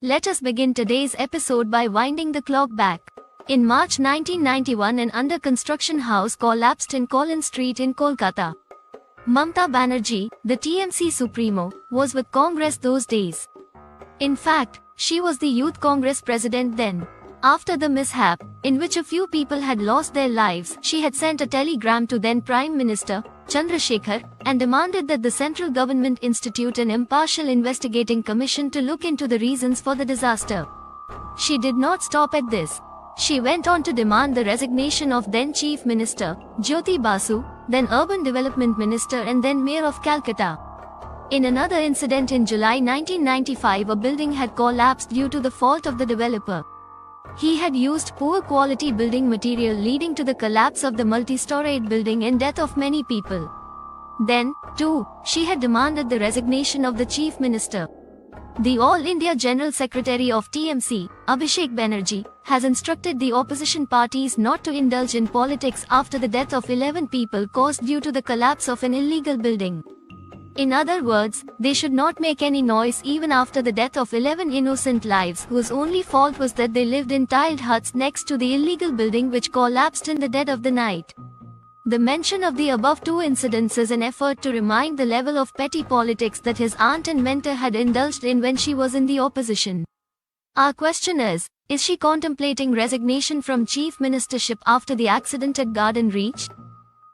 Let us begin today's episode by winding the clock back. In March 1991, an under-construction house collapsed in Collins Street in Kolkata. Mamata Banerjee, the TMC Supremo, was with Congress those days. In fact, she was the Youth Congress president then. After the mishap, in which a few people had lost their lives, she had sent a telegram to then Prime Minister Chandrasekhar and demanded that the central government institute an impartial investigating commission to look into the reasons for the disaster. She did not stop at this. She went on to demand the resignation of then Chief Minister Jyoti Basu, then Urban Development Minister and then Mayor of Calcutta. In another incident in July 1995, a building had collapsed due to the fault of the developer. He had used poor quality building material, leading to the collapse of the multi-storied building and death of many people. Then, too, she had demanded the resignation of the Chief Minister. The All India General Secretary of TMC, Abhishek Banerjee, has instructed the opposition parties not to indulge in politics after the death of 11 people caused due to the collapse of an illegal building. In other words, they should not make any noise even after the death of 11 innocent lives whose only fault was that they lived in tiled huts next to the illegal building which collapsed in the dead of the night. The mention of the above two incidents is an effort to remind the level of petty politics that his aunt and mentor had indulged in when she was in the opposition. Our question is she contemplating resignation from chief ministership after the accident at Garden Reach?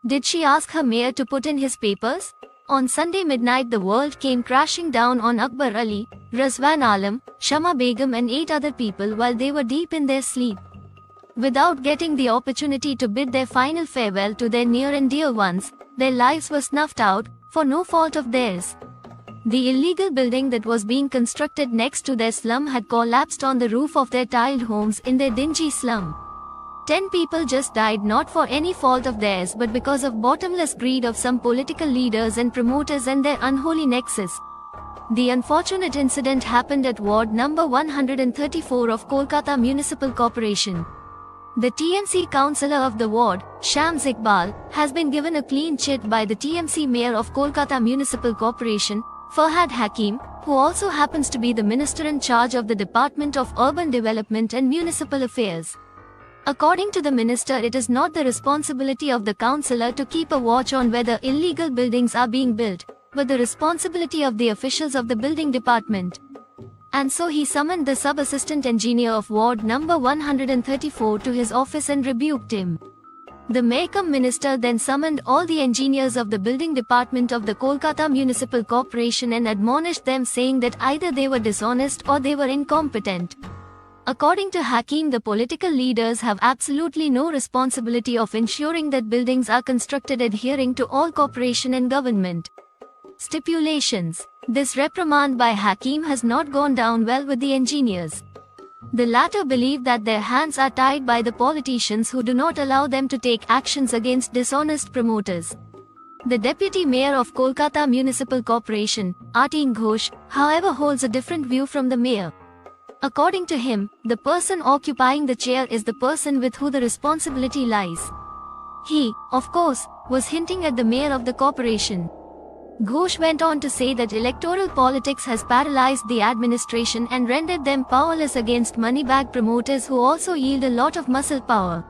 Did she ask her mayor to put in his papers? On Sunday midnight, the world came crashing down on Akbar Ali, Razwan Alam, Shama Begum and 8 other people while they were deep in their sleep. Without getting the opportunity to bid their final farewell to their near and dear ones, their lives were snuffed out, for no fault of theirs. The illegal building that was being constructed next to their slum had collapsed on the roof of their tiled homes in their dingy slum. 10 people just died not for any fault of theirs but because of bottomless greed of some political leaders and promoters and their unholy nexus. The unfortunate incident happened at Ward number 134 of Kolkata Municipal Corporation. The TMC councillor of the ward, Shams Iqbal, has been given a clean chit by the TMC mayor of Kolkata Municipal Corporation, Farhad Hakim, who also happens to be the minister in charge of the Department of Urban Development and Municipal Affairs. According to the minister, it is not the responsibility of the councillor to keep a watch on whether illegal buildings are being built, but the responsibility of the officials of the building department. And so he summoned the sub-assistant engineer of ward number 134 to his office and rebuked him. The Mayor minister then summoned all the engineers of the building department of the Kolkata Municipal Corporation and admonished them, saying that either they were dishonest or they were incompetent. According to Hakim, the political leaders have absolutely no responsibility of ensuring that buildings are constructed adhering to all corporation and government stipulations. This reprimand by Hakim has not gone down well with the engineers. The latter believe that their hands are tied by the politicians who do not allow them to take actions against dishonest promoters. The Deputy Mayor of Kolkata Municipal Corporation, Atin Ghosh, however, holds a different view from the mayor. According to him, the person occupying the chair is the person with whom the responsibility lies. He, of course, was hinting at the mayor of the corporation. Ghosh went on to say that electoral politics has paralyzed the administration and rendered them powerless against money-bag promoters who also yield a lot of muscle power.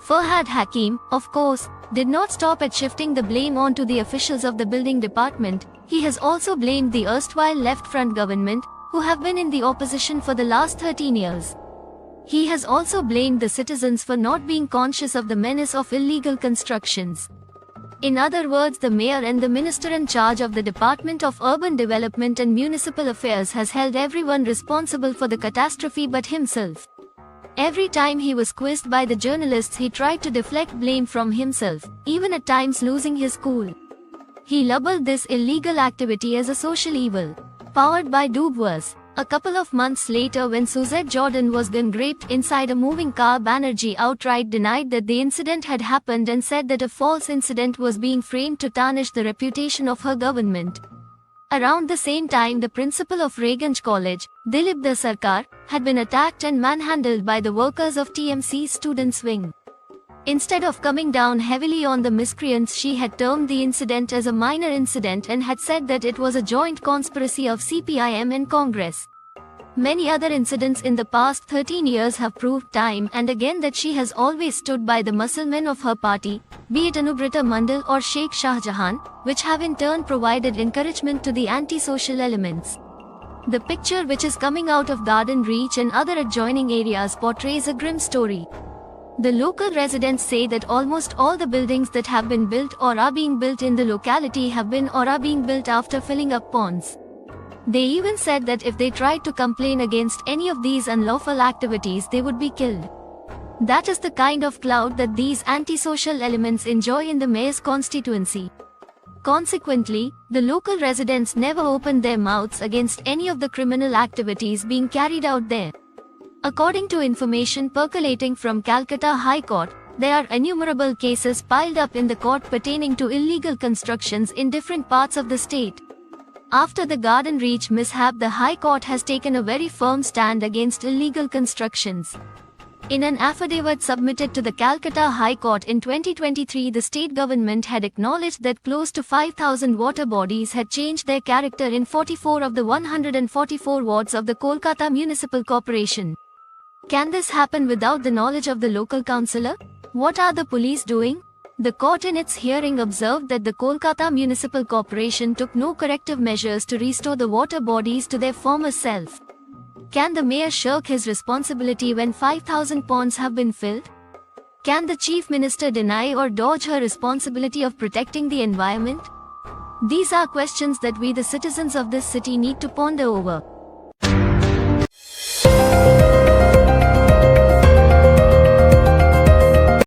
Farhad Hakim, of course, did not stop at shifting the blame onto the officials of the building department. He has also blamed the erstwhile left-front government, who have been in the opposition for the last 13 years. He has also blamed the citizens for not being conscious of the menace of illegal constructions. In other words, the mayor and the minister in charge of the Department of Urban Development and Municipal Affairs has held everyone responsible for the catastrophe but himself. Every time he was quizzed by the journalists, he tried to deflect blame from himself, even at times losing his cool. He labeled this illegal activity as a social evil, powered by Dubwas. A couple of months later, when Suzette Jordan was then raped inside a moving car, Banerjee outright denied that the incident had happened and said that a false incident was being framed to tarnish the reputation of her government. Around the same time, the principal of Rayganj College, Dilip Da Sarkar, had been attacked and manhandled by the workers of TMC's students' wing. Instead of coming down heavily on the miscreants, she had termed the incident as a minor incident and had said that it was a joint conspiracy of CPIM and Congress. Many other incidents in the past 13 years have proved time and again that she has always stood by the musclemen of her party, be it Anubrita Mandal or Sheikh Shah Jahan, which have in turn provided encouragement to the anti-social elements. The picture which is coming out of Garden Reach and other adjoining areas portrays a grim story. The local residents say that almost all the buildings that have been built or are being built in the locality have been or are being built after filling up ponds. They even said that if they tried to complain against any of these unlawful activities they would be killed. That is the kind of clout that these antisocial elements enjoy in the mayor's constituency. Consequently, the local residents never opened their mouths against any of the criminal activities being carried out there. According to information percolating from Calcutta High Court, there are innumerable cases piled up in the court pertaining to illegal constructions in different parts of the state. After the Garden Reach mishap, the High Court has taken a very firm stand against illegal constructions. In an affidavit submitted to the Calcutta High Court in 2023, the state government had acknowledged that close to 5,000 water bodies had changed their character in 44 of the 144 wards of the Kolkata Municipal Corporation. Can this happen without the knowledge of the local councillor? What are the police doing? The court in its hearing observed that the Kolkata Municipal Corporation took no corrective measures to restore the water bodies to their former self. Can the mayor shirk his responsibility when 5,000 ponds have been filled? Can the chief minister deny or dodge her responsibility of protecting the environment? These are questions that we the citizens of this city need to ponder over.